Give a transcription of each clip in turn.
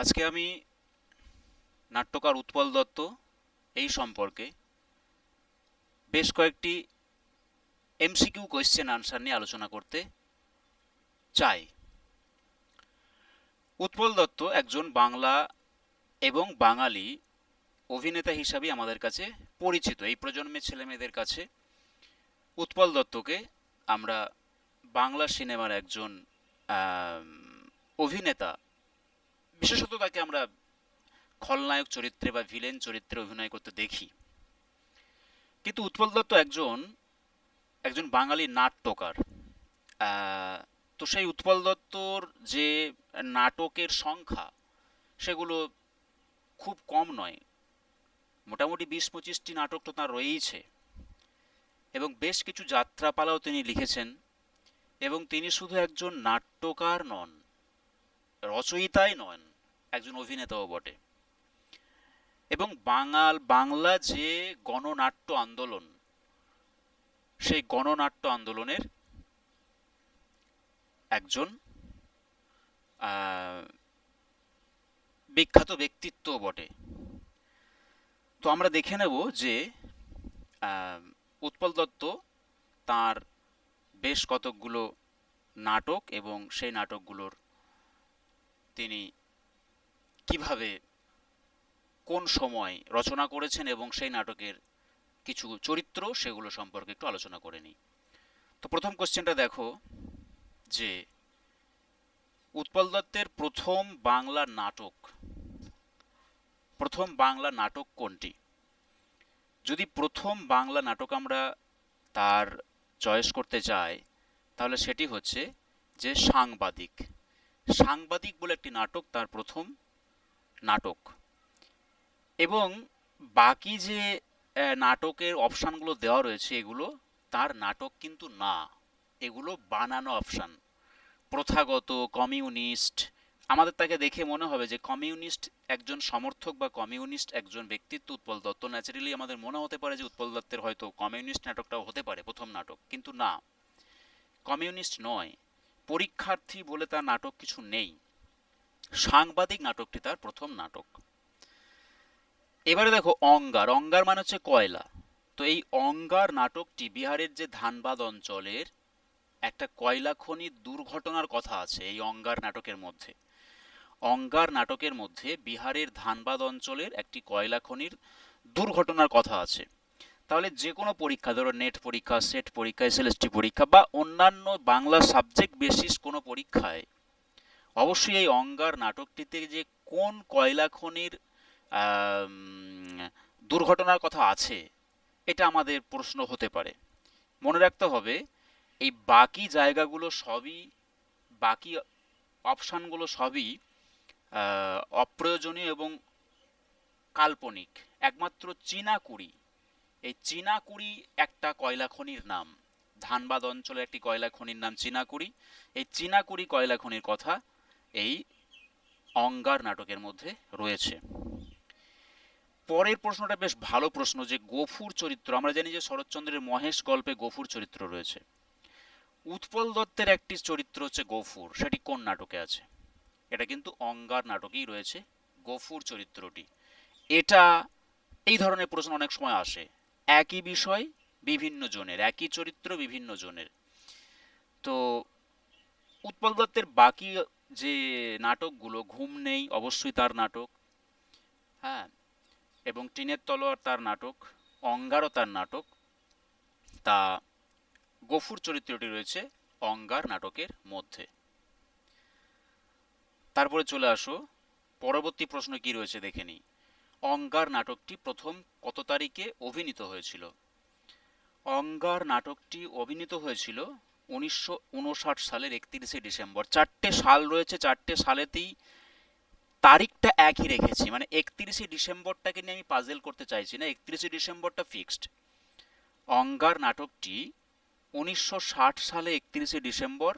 আজকে আমি নাট্যকার উৎপল দত্ত এই সম্পর্কে বেশ কয়েকটি এমসিকিউ কোয়েশ্চেন আনসার নিয়ে আলোচনা করতে চাই। উৎপল দত্ত একজন বাংলা এবং বাঙালি অভিনেতা হিসাবে আমাদের কাছে পরিচিত। এই প্রজন্মের ছেলেমেয়েদের কাছে উৎপল দত্তকে আমরা বাংলা সিনেমার একজন আম, অভিনেতা, বিশেষত তাকে আমরা খলনায়ক চরিত্রে বা ভিলেন চরিত্রে অভিনয় করতে দেখি। কিন্তু উৎপল দত্ত একজন একজন বাঙালি নাট্যকার। তো সেই উৎপল দত্তর যে নাটকের সংখ্যা সেগুলো খুব কম নয়, মোটামুটি 20-25টি নাটক তো তাঁর রয়েইছে, এবং বেশ কিছু যাত্রাপালাও তিনি লিখেছেন। এবং তিনি শুধু একজন নাট্যকার নন, রচয়িতাই নন, একজন অভিনেতাও বটে। এবং বাংলা যে গণনাট্য আন্দোলন, সেই গণনাট্য আন্দোলনের একজন আহ, বিখ্যাত ব্যক্তিত্বও বটে। তো আমরা দেখে নেব যে উৎপল দত্ত তার বেশ কতকগুলো নাটক এবং সেই নাটকগুলোর তিনি কিভাবে কোন সময় রচনা করেছেন এবং সেই নাটকের কিছু চরিত্র সেগুলো সম্পর্কে একটু আলোচনা করে নিই। তো প্রথম কোশ্চেনটা দেখো যে উৎপল দত্তের প্রথম বাংলা নাটক কোনটি? যদি প্রথম বাংলা নাটক আমরা তার চয়েস করতে চাই, তাহলে সেটি হচ্ছে যে সাংবাদিক। সাংবাদিক বলে একটি নাটক তার প্রথম নাটক। এবং বাকি যে নাটকের অপশানগুলো দেওয়া রয়েছে এগুলো তার নাটক কিন্তু না, এগুলো বানানো অপশান। প্রথাগত কমিউনিস্ট, আমাদের তাকে দেখে মনে হবে যে কমিউনিস্ট একজন সমর্থক বা কমিউনিস্ট একজন ব্যক্তিত্ব উৎপল দত্ত। ন্যাচারালি আমাদের মনে হতে পারে যে উৎপল দত্তের হয়তো কমিউনিস্ট নাটকটাও হতে পারে প্রথম নাটক, কিন্তু না, কমিউনিস্ট নয়। পরীক্ষার্থী বলে তার নাটক কিছু নেই। সাংবাদিক নাটকটি তার প্রথম নাটক। এবারে দেখো অঙ্গার। অঙ্গার মানে হচ্ছে কয়লা। তো এই অঙ্গার নাটকটি বিহারের যে ধানবাদ অঞ্চলের একটা কয়লা খনির দুর্ঘটনার কথা আছে এই অঙ্গার নাটকের মধ্যে। অঙ্গার নাটকের মধ্যে বিহারের ধানবাদ অঞ্চলের একটি কয়লা খনির দুর্ঘটনার কথা আছে। তাহলে যে কোনো পরীক্ষা, ধরো নেট পরীক্ষা, সেট পরীক্ষা, এসএলএসটি পরীক্ষা বা অন্যান্য বাংলা সাবজেক্ট বেসিস কোনো পরীক্ষায় অবশ্যই এই অঙ্গার নাটকটিতে যে কোন কয়লা খনির দুর্ঘটনার কথা আছে এটা আমাদের প্রশ্ন হতে পারে। মনে রাখতে হবে এই বাকি জায়গাগুলো সবই, বাকি অপশানগুলো সবই অপ্রয়োজনীয় এবং কাল্পনিক। একমাত্র চীনাকুড়ি, এই চীনাকুড়ি একটা কয়লা খনির নাম। ধানবাদ অঞ্চলের একটি কয়লা খনির নাম চীনাকুড়ি। এই চীনাকুড়ি কয়লা খনির কথা এই অঙ্গার নাটকের মধ্যে রয়েছে। পরের প্রশ্নটা বেশ ভালো প্রশ্ন, যে গফুর চরিত্র, আমরা জানি যে শরৎচন্দ্রের মহেশ গল্পে গফুর চরিত্র রয়েছে। উৎপল দত্তের একটি চরিত্র হচ্ছে গফুর, সেটি কোন নাটকে আছে? এটা কিন্তু অঙ্গার নাটকেই রয়েছে গফুর চরিত্রটি। এটা, এই ধরনের প্রশ্ন অনেক সময় আসে, একই বিষয় বিভিন্ন জনের, একই চরিত্র বিভিন্ন জনের। তো উৎপল দত্তের বাকি যে নাটকগুলো, ঘুম নেই অবশ্যই তার নাটক, হ্যাঁ, এবং টিনের তলোয়ার তার নাটক, অঙ্গারও তার নাটক, তা গফুর চরিত্রটি রয়েছে অঙ্গার নাটকের মধ্যে। তারপরে চলে আসো, পরবর্তী প্রশ্ন কি রয়েছে দেখে নিই। অঙ্গার নাটকটি প্রথম কত তারিখে অভিনীত হয়েছিল? অঙ্গার নাটকটি অভিনীত হয়েছিল 1959 সালের 31শে ডিসেম্বর। চারটে সাল রয়েছে, চারটে সালেতেই তারিখটা একই রেখেছি, মানে 31শে ডিসেম্বরটাকে নিয়ে আমি পাজেল করতে চাইছি না, 31শে ডিসেম্বরটা ফিক্সড। অঙ্গার নাটকটি 1960 সালে 31শে ডিসেম্বর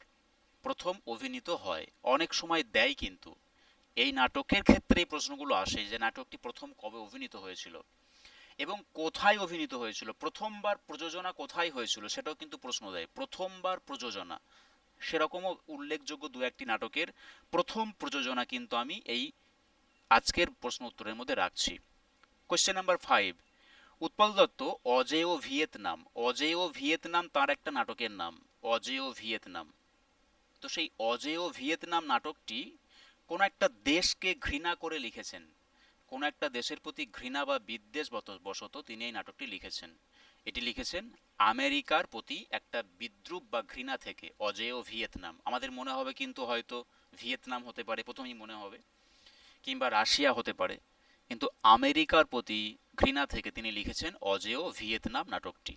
প্রথম অভিনীত হয়। অনেক সময় দেয় কিন্তু এই নাটকের ক্ষেত্রে এই প্রশ্নগুলো আসে যে নাটকটি প্রথম কবে অভিনীত হয়েছিল এবং কোথায় অভিনীত হয়েছিল, প্রথমবার প্রযোজনা কোথায় হয়েছিল সেটাও কিন্তু প্রশ্ন দেয়। প্রথমবার প্রযোজনা, সেরকমও উল্লেখযোগ্য দু একটি নাটকের প্রথম প্রযোজনা কিন্তু আমি এই আজকের প্রশ্ন উত্তরের মধ্যে রাখছি। কোশ্চেন নাম্বার 5, উৎপল দত্ত অজেয় ভিয়েতনাম, অজেয় ভিয়েতনাম তার একটা নাটকের নাম, অজেয় ভিয়েতনাম। তো সেই অজেয় ভিয়েতনাম নাটকটি কোন একটা দেশকে ঘৃণা করে লিখেছেন, কোন একটা দেশের প্রতি ঘৃণা বা বিদ্বেষ বশত তিনি এই নাটকটি লিখেছেন। এটি লিখেছেন আমেরিকার প্রতি একটা বিদ্রুপ বা ঘৃণা থেকে। অজেয় ভিয়েতনাম আমাদের মনে হবে কিন্তু হয়তো ভিয়েতনাম হতে পারে প্রথমেই মনে হবে, কিংবা রাশিয়া হতে পারে, কিন্তু আমেরিকার প্রতি ঘৃণা থেকে তিনি লিখেছেন অজেয় ভিয়েতনাম নাটকটি।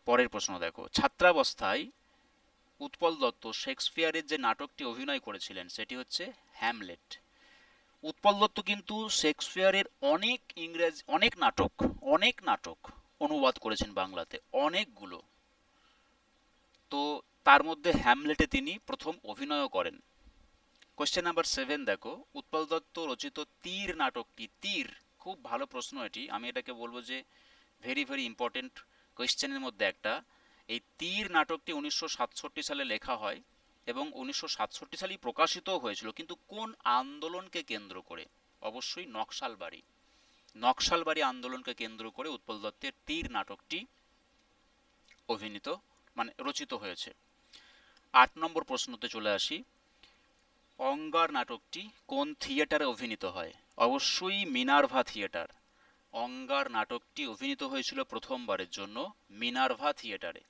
পরের প্রশ্ন দেখো, ছাত্রাবস্থায় উৎপল দত্ত শেক্সপিয়ারের যে নাটকটি অভিনয় করেছিলেন সেটি হচ্ছে হ্যামলেট। উৎপল দত্ত কিন্তু শেক্সপিয়ারের অনেক নাটক অনুবাদ করেছেন বাংলাতে, অনেকগুলো। তো তার মধ্যে হ্যামলেটে তিনি প্রথম অভিনয় করেন। কোশ্চেন নাম্বার 7 দেখো, উৎপল দত্ত রচিত তীর নাটকটি, তীর, খুব ভালো প্রশ্ন এটি, আমি এটাকে বলবো যে ভেরি ভেরি ইম্পর্টেন্ট কোয়েশ্চেনের মধ্যে একটা। এই তীর নাটকটি 1967 সালে লেখা হয় এবং 1967 সালেই প্রকাশিতও হয়েছিল, কিন্তু কোন আন্দোলনকে কেন্দ্র করে? অবশ্যই নকশালবাড়ি, নকশালবাড়ি আন্দোলনকে কেন্দ্র করে উৎপল দত্তের তীর নাটকটি অভিনীত রচিত হয়েছে। 8 নম্বর প্রশ্নতে চলে আসি, অঙ্গার নাটকটি কোন থিয়েটারে অভিনীত হয়? অবশ্যই মিনার্ভা থিয়েটার। অঙ্গার নাটকটি অভিনীত হয়েছিল প্রথমবারের জন্য মিনার্ভা থিয়েটারে।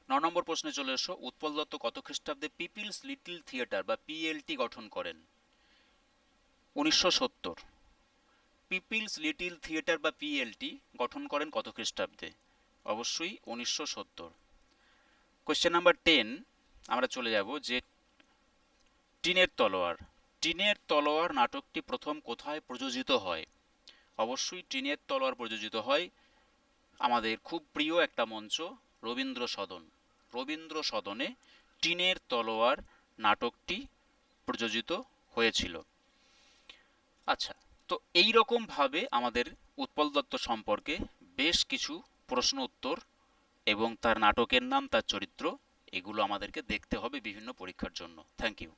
9 নম্বর প্রশ্নে চলে এসো, উৎপল দত্ত কত খ্রিস্টাব্দে পিপলস লিটল থিয়েটার বা পিএলটি গঠন করেন? 1970। পিপলস লিটল থিয়েটার বা পিএলটি গঠন করেন কত খ্রিস্টাব্দে? অবশ্যই 1970। কোয়েশ্চেন নাম্বার 10 আমরা চলে যাব যে টিনের তলোয়ার, টিনের তলোয়ার নাটকটি প্রথম কোথায় প্রযোজিত হয়? অবশ্যই টিনের তলোয়ার প্রযোজিত হয় আমাদের খুব প্রিয় একটা মঞ্চ রবীন্দ্র সদন। রবীন্দ্র সদনে টিনের তলোয়ার নাটকটি প্রযোজিত হয়েছিল। আচ্ছা, তো এই রকম ভাবে আমাদের উৎপল দত্ত সম্পর্কে বেশ কিছু প্রশ্ন উত্তর এবং তার নাটকের নাম, তার চরিত্র, এগুলো আমাদেরকে দেখতে হবে বিভিন্ন পরীক্ষার জন্য। Thank you.